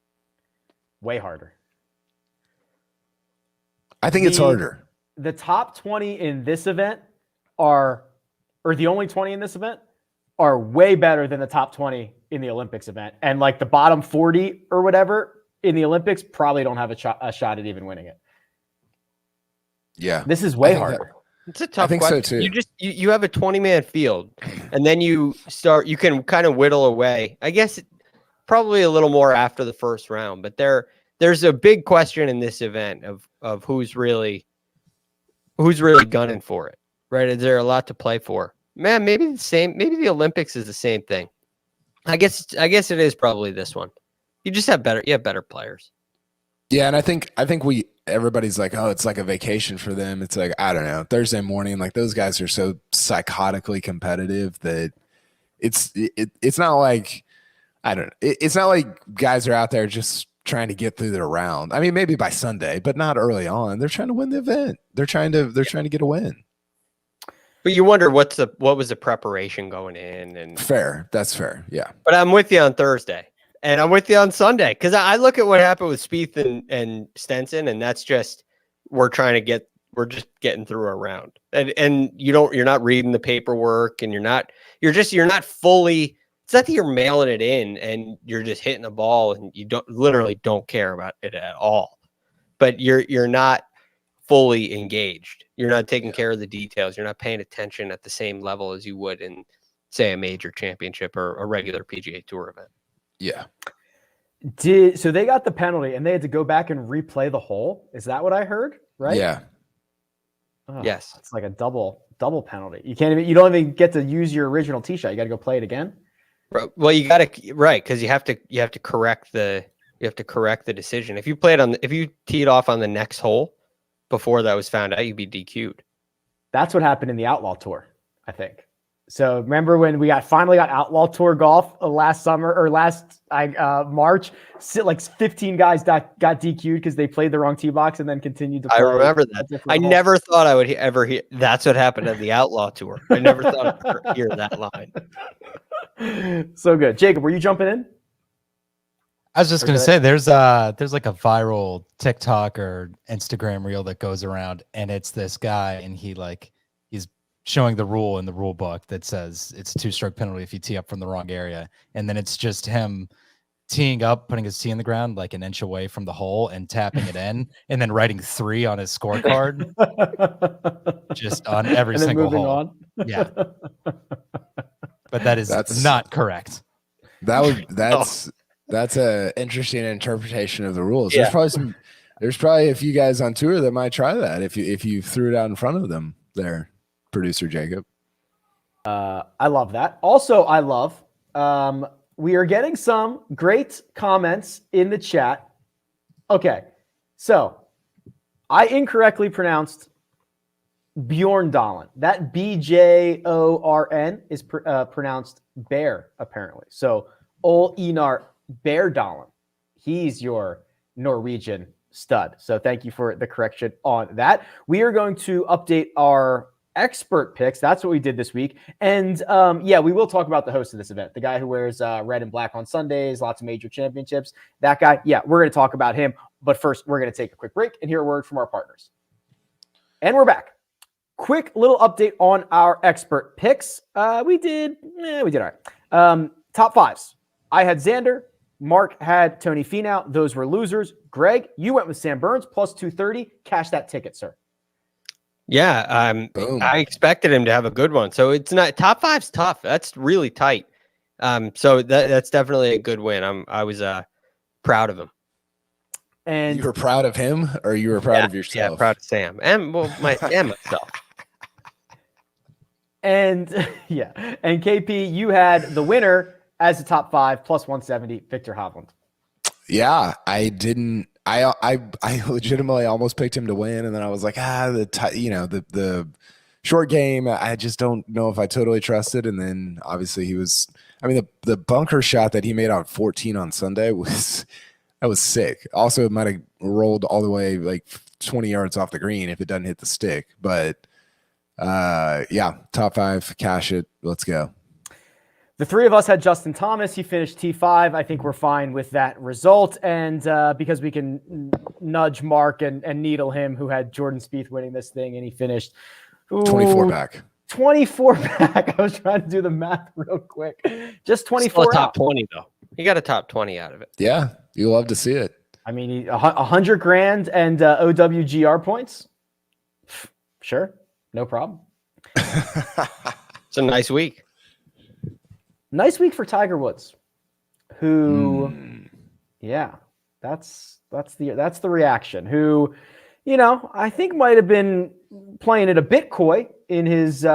Way harder. I think it's harder. The top 20 in this event or the only 20 in this event are way better than the top 20 in the Olympics event. And like the bottom 40 or whatever in the Olympics probably don't have a shot at even winning it. Yeah. This is way harder. It's a tough I think question. so too. You have a 20-man field, and then you can kind of whittle away. I guess probably a little more after the first round, but there's a big question in this event of who's really gunning for it, right? Is there a lot to play for? Man, maybe the Olympics is the same thing. I guess it is probably this one. You have better players. Yeah, and I think everybody's like, oh, it's like a vacation for them. It's like, I don't know, Thursday morning, like those guys are so psychotically competitive that it's not like, I don't know. It's not like guys are out there just trying to get through their round. I mean, maybe by Sunday, but not early on. They're trying to win the event. They're trying to get a win. But you wonder what was the preparation going in, and fair. That's fair. Yeah. But I'm with you on Thursday, and I'm with you on Sunday, because I look at what happened with Spieth and Stenson, and that's just we're trying to get we're just getting through a round, and you're not reading the paperwork, and you're not fully. It's not that you're mailing it in and you're just hitting the ball and you don't care about it at all, but you're not fully engaged. You're not taking care of the details. You're not paying attention at the same level as you would in, say, a major championship or a regular PGA Tour event. Yeah. So they got the penalty and they had to go back and replay the hole. Is that what I heard? Right? Yeah. Oh, Yes. It's like a double penalty. You don't even get to use your original tee shot. You got to go play it again. Well, you got to because you have to correct the decision. If you teed off on the next hole before that was found out, you'd be DQ'd. That's what happened in the Outlaw Tour, I think. So remember when we finally got Outlaw Tour golf last March? Like 15 guys got DQ'd because they played the wrong tee box and then continued to play. I remember that. I never thought I would ever hear that's what happened at the Outlaw Tour. I never thought I'd ever hear that line. So good. Jacob, were you jumping in? I was just going to say there's like a viral TikTok or Instagram reel that goes around, and it's this guy, and he's showing the rule in the rule book that says it's a 2-stroke penalty if you tee up from the wrong area. And then it's just him teeing up, putting his tee in the ground like an inch away from the hole and tapping it in, and then writing 3 on his scorecard just on every single hole. On. Yeah. But that's not correct. That's an interesting interpretation of the rules. Yeah. There's probably a few guys on tour that might try that if you threw it out in front of them there, producer Jacob. I love that. Also, I love we are getting some great comments in the chat. Okay, so I incorrectly pronounced Bjorndalen. That Bjorn is pronounced bear, apparently. So Ol Einar Bærdalen. He's your Norwegian stud. So thank you for the correction on that. We are going to update our expert picks. That's what we did this week. And we will talk about the host of this event, the guy who wears red and black on Sundays, lots of major championships. That guy, we're going to talk about him. But first, we're going to take a quick break and hear a word from our partners. And we're back. Quick little update on our expert picks. We did all right. Top 5s. I had Xander. Mark had Tony Finau. Those were losers. Greg, you went with Sam Burns plus 230. Cash that ticket, sir. Yeah, I expected him to have a good one. So it's not top 5's tough. That's really tight. So that's definitely a good win. I was proud of him. And you were proud of him, or you were proud of yourself? Yeah, proud of Sam and myself. And and KP, you had the winner as the top 5 plus 170, Viktor Hovland. Yeah, I didn't. I legitimately almost picked him to win, and then I was like, the short game. I just don't know if I totally trusted. And then obviously he was. I mean, the bunker shot that he made on 14 on Sunday was sick. Also, it might have rolled all the way like 20 yards off the green if it doesn't hit the stick. But top 5, cash it. Let's go. The 3 of us had Justin Thomas. He finished T5. I think we're fine with that result. And because we can nudge Mark and needle him, who had Jordan Spieth winning this thing, and he finished 24 back. 24 back. I was trying to do the math real quick. Just 24 Still a top 20, though. He got a top 20 out of it. Yeah, you love to see it. I mean, $100,000 and OWGR points. Sure, no problem. It's a nice week. Nice week for Tiger Woods, who, that's the reaction. Who, I think might have been playing it a bit coy in his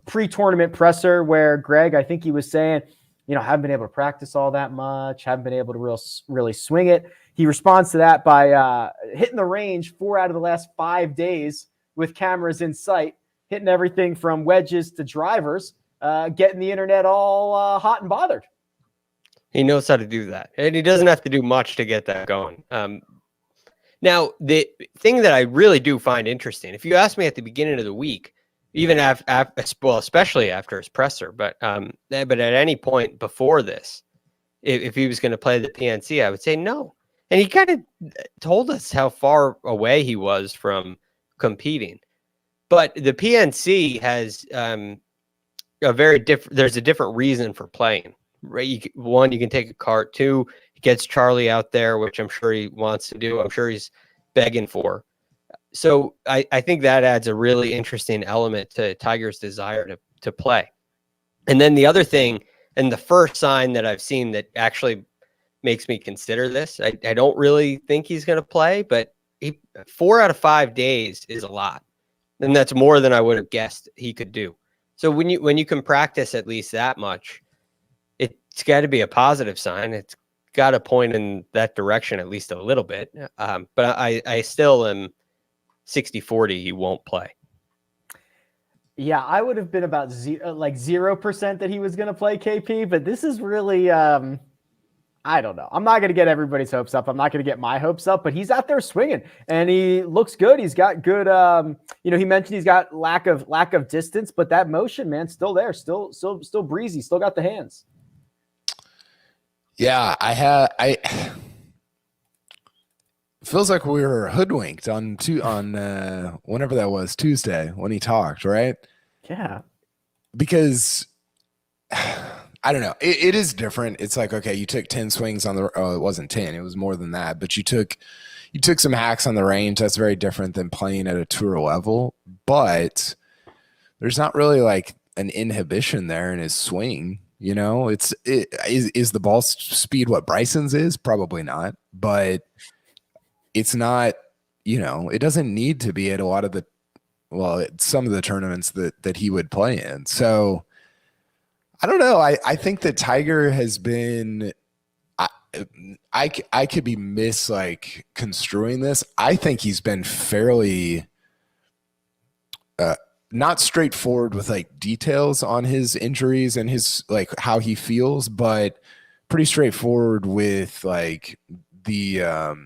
pre-tournament presser, where Greg, I think he was saying, haven't been able to practice all that much, haven't been able to really swing it. He responds to that by hitting the range 4 out of the last 5 days with cameras in sight, hitting everything from wedges to drivers. Getting the internet all hot and bothered. He knows how to do that, and he doesn't have to do much to get that going. Now, the thing that I really do find interesting, if you asked me at the beginning of the week, even especially after his presser, but at any point before this, if he was going to play the PNC, I would say no. And he kind of told us how far away he was from competing. But the PNC has a very different. There's a different reason for playing. Right? One, you can take a cart. Two, it gets Charlie out there, which I'm sure he wants to do. I'm sure he's begging for. So I think that adds a really interesting element to Tiger's desire to play. And then the other thing, and the first sign that I've seen that actually makes me consider this, I don't really think he's going to play, but 4 out of 5 days is a lot. And that's more than I would have guessed he could do. So when you can practice at least that much, it's got to be a positive sign. It's got to point in that direction at least a little bit. But I still am 60-40 he won't play. Yeah, I would have been about 0% that he was going to play, KP, but this is really, I don't know. I'm not going to get everybody's hopes up. I'm not going to get my hopes up, but he's out there swinging and he looks good. He's got good, he mentioned he's got lack of distance, but that motion, man, still there, still breezy, still got the hands. Yeah, feels like we were hoodwinked on whenever that was, Tuesday, when he talked, right? Yeah. Because I don't know. It is different. It's like, okay, you took 10 swings on the it wasn't 10, it was more than that, but you took some hacks on the range. That's very different than playing at a tour level, but there's not really like an inhibition there in his swing. You know, is the ball speed what Bryson's is? Probably not, but it's not, it doesn't need to be at a lot of some of the tournaments that he would play in. So I don't know. I think that Tiger has been, I could be construing this. I think he's been fairly, not straightforward with like details on his injuries and his like how he feels, but pretty straightforward with like the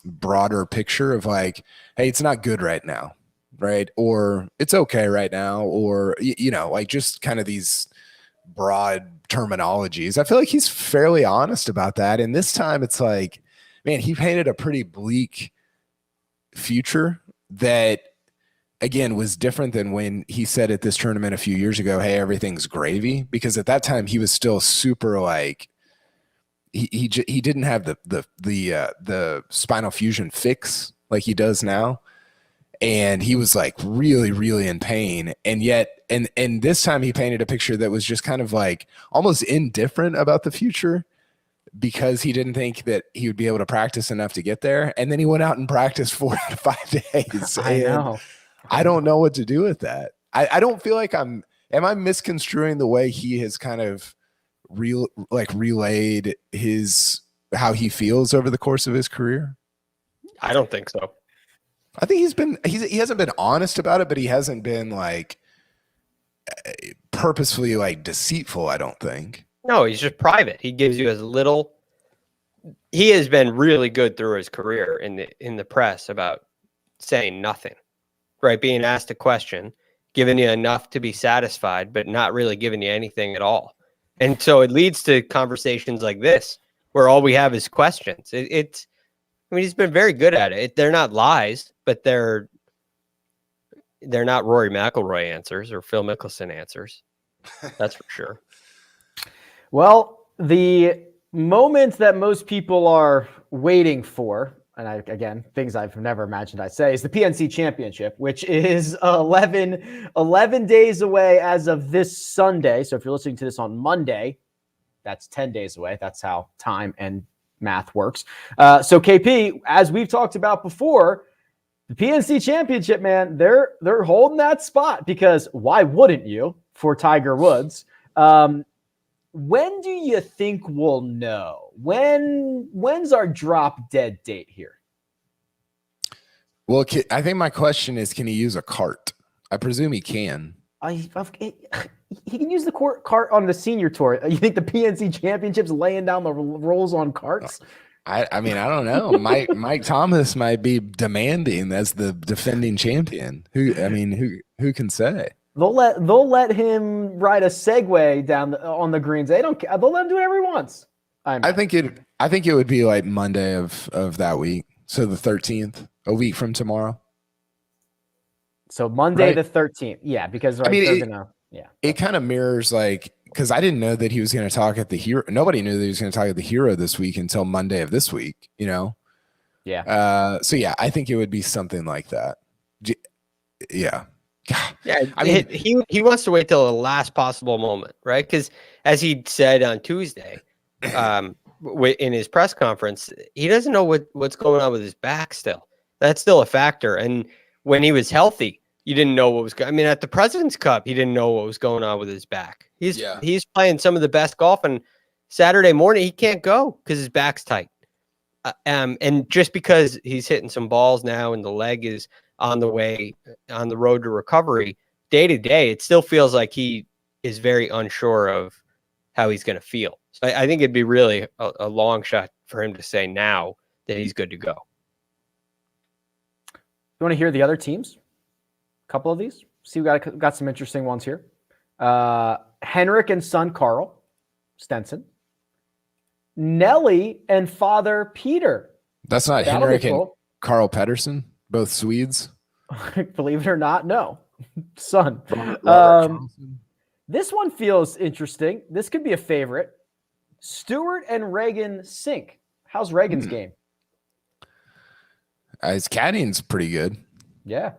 broader picture of like, hey, it's not good right now, right? Or it's okay right now, or like just kind of these broad terminologies. I feel like he's fairly honest about that. And this time it's like, man, he painted a pretty bleak future that, again, was different than when he said at this tournament a few years ago, hey, everything's gravy, because at that time he was still super like he didn't have the spinal fusion fix like he does now, and he was like really, really in pain. And yet and this time he painted a picture that was just kind of like almost indifferent about the future, because he didn't think that he would be able to practice enough to get there. And then he went out and practiced 4 to 5 days. I know. I don't know what to do with that. I don't feel like am I misconstruing the way he has kind of relayed how he feels over the course of his career? I don't think so. I think he hasn't been honest about it, but he hasn't been like purposefully like deceitful, I don't think. No, he's just private. He gives you as little. He has been really good through his career in the press about saying nothing. Right, being asked a question, giving you enough to be satisfied, but not really giving you anything at all. And so it leads to conversations like this, where all we have is questions. He's been very good at it. They're not lies, but they're not Rory McIlroy answers or Phil Mickelson answers. That's for sure. Well, the moment that most people are waiting for, and again, things I've never imagined I'd say, is the PNC Championship, which is 11 days away as of this Sunday. So if you're listening to this on Monday, that's 10 days away. That's how time and math works. So KP, as we've talked about before, the PNC Championship, man, they're holding that spot, because why wouldn't you, for Tiger Woods? When do you think we'll know? When's our drop dead date here? Well, I think my question is, can he use a cart? I presume he can. He can use the cart on the senior tour. You think the PNC Championship's laying down the rolls on carts? I mean, I don't know. Mike Thomas might be demanding as the defending champion. Who can say? They'll let him ride a Segway down on the greens. They'll let him do whatever he wants. I think it would be like Monday of that week. So the 13th, a week from tomorrow. So Monday Right. the 13th. Yeah, because I mean, they're gonna. Yeah. it kind of mirrors because I didn't know that he was going to talk at the Hero. Nobody knew that he was going to talk at the Hero this week until Monday of this week. Yeah. So yeah, I think it would be something like that. Yeah. Yeah, I mean, he wants to wait till the last possible moment, right? Because as he said on Tuesday, in his press conference, he doesn't know what's going on with his back still. That's still a factor. And when he was healthy, you didn't know what was going. I mean, at the President's Cup, he didn't know what was going on with his back. He's playing some of the best golf, and Saturday morning he can't go because his back's tight. And just because he's hitting some balls now and the leg is on the road to recovery, day to day, it still feels like he is very unsure of how he's going to feel. So I think it'd be really a long shot for him to say now that he's good to go. You want to hear the other teams? A couple of these. See, we got some interesting ones here. Henrik and son Carl Stenson. Nelly and father Peter. that's not That'll Henrik be and cool. Carl Pedersen, both Swedes. Believe it or not, no. Son. Robert Carlson. This one feels interesting. This could be a favorite. Stewart and Reagan Sink. How's Reagan's game? His caddying's pretty good. Yeah.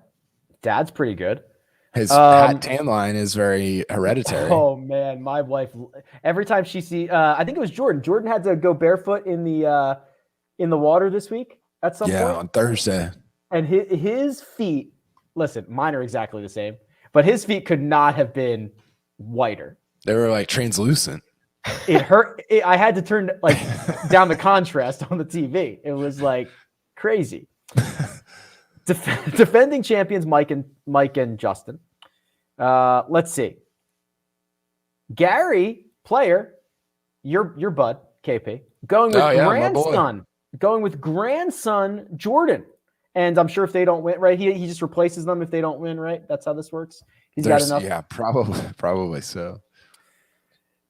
Dad's pretty good. His hat tan line is very hereditary. Oh man, my wife. Every time she sees, I think it was Jordan. Jordan had to go barefoot in the water this week at some point. On Thursday. And his feet. Listen, mine are exactly the same, but his feet could not have been whiter. They were like translucent. It hurt. I had to turn down the contrast on the TV. It was like crazy. Defending champions Mike and Justin. Let's see. Gary, player, your bud, KP, going with grandson. Going with grandson Jordan. And I'm sure if they don't win, right? He just replaces them if they don't win, right? That's how this works. He's got enough. Yeah, probably so.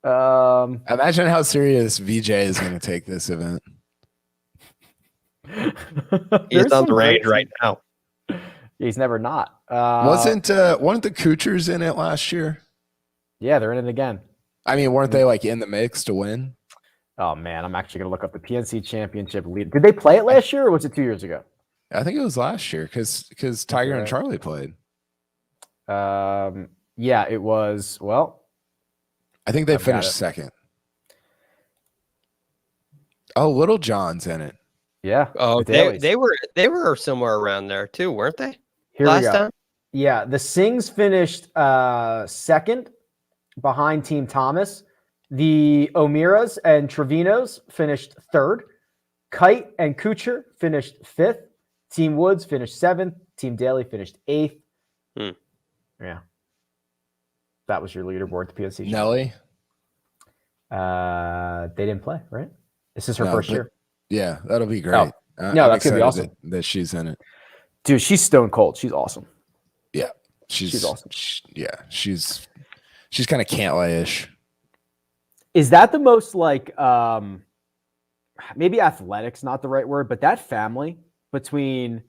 Imagine how serious VJ is going to take this event. He's on the range right now. He's never not. Weren't the Kuchers in it last year? Yeah, they're in it again. I mean, weren't they in the mix to win? Oh man, I'm actually gonna look up the PNC Championship lead. Did they play it last year or was it 2 years ago? I think it was last year because Tiger and Charlie played. Yeah, it was. Well, I think they finished second. Oh, Little John's in it. Yeah. Oh, they were somewhere around there too, weren't they? Here last we go. time? Yeah, the Sings finished second behind Team Thomas. The O'Mearas and Trevinos finished third. Kite and Kuchar finished fifth. Team Woods finished seventh. Team Daly finished eighth. Yeah. That was your leaderboard, the PNC. Nelly? They didn't play, right? This is her first year. Yeah, that'll be great. No, that's going to be awesome. That she's in it. Dude, she's stone cold. She's awesome. Yeah. She's awesome. She's kind of Cantlay-ish. Is that the most maybe athletics, not the right word, but that family between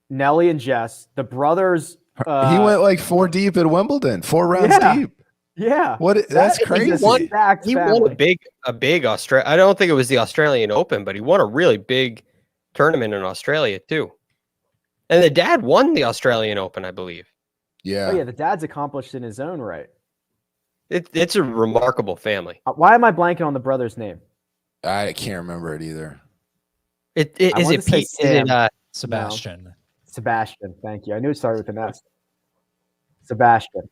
Nelly and Jess, the brothers. He went 4 deep at Wimbledon, 4 rounds deep. Yeah. That's crazy. He won a big Australia. I don't think it was the Australian Open, but he won a really big tournament in Australia too. And the dad won the Australian Open, I believe. Yeah. Oh yeah, the dad's accomplished in his own right. It's a remarkable family. Why am I blanking on the brother's name? I can't remember it either. Is it Pete? Is it Sebastian? No. Sebastian, thank you. I knew it started with an S. Sebastian.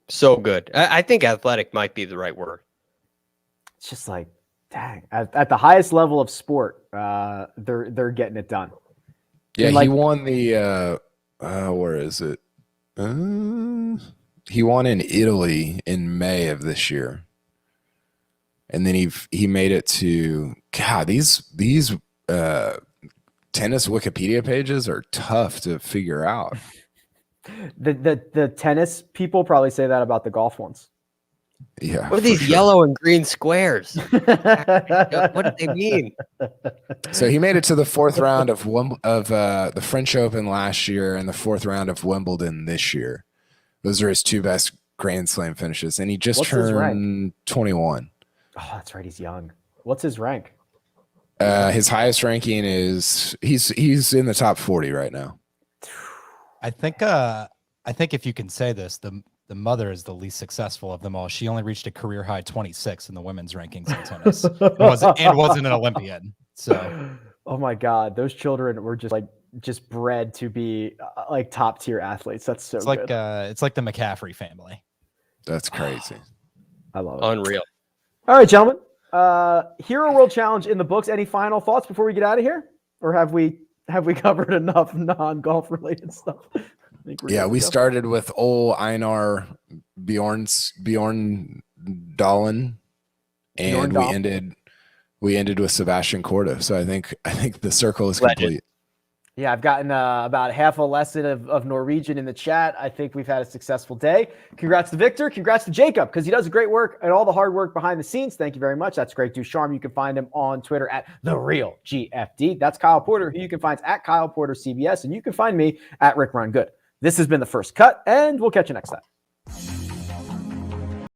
So good. I think athletic might be the right word. It's just like, dang, at the highest level of sport, they're getting it done. Yeah, he won the where is it? He won in Italy in May of this year. And then he made it to these tennis Wikipedia pages are tough to figure out. The tennis people probably say that about the golf ones. Yeah. What are for these sure. yellow and green squares? What do they mean? So he made it to the fourth round of the French Open last year and the fourth round of Wimbledon this year. Those are his two best Grand Slam finishes, and he just What's his rank? turned 21. Oh, that's right. He's young. What's his rank? His highest ranking is he's in the top 40 right now. I think if you can say this, the mother is the least successful of them all. She only reached a career high 26 in the women's rankings in tennis. wasn't an Olympian. So, oh my God, those children were just bred to be like top tier athletes. That's so it's good. it's like the McCaffrey family. That's crazy. I love it. Unreal. All right, gentlemen. Hero World Challenge in the books. Any final thoughts before we get out of here, or have we covered enough non-golf related stuff? Yeah, we started with old Einar Bjorn Dahlen, and we ended with Sebastian Corda. So I think the circle is complete. Yeah, I've gotten about half a lesson of Norwegian in the chat. I think we've had a successful day. Congrats to Victor. Congrats to Jacob, because he does great work and all the hard work behind the scenes. Thank you very much. That's great. DuCharme. You can find him on Twitter at TheRealGFD. That's Kyle Porter, who you can find at Kyle Porter CBS, and you can find me at Rick Run Good. This has been The First Cut, and we'll catch you next time.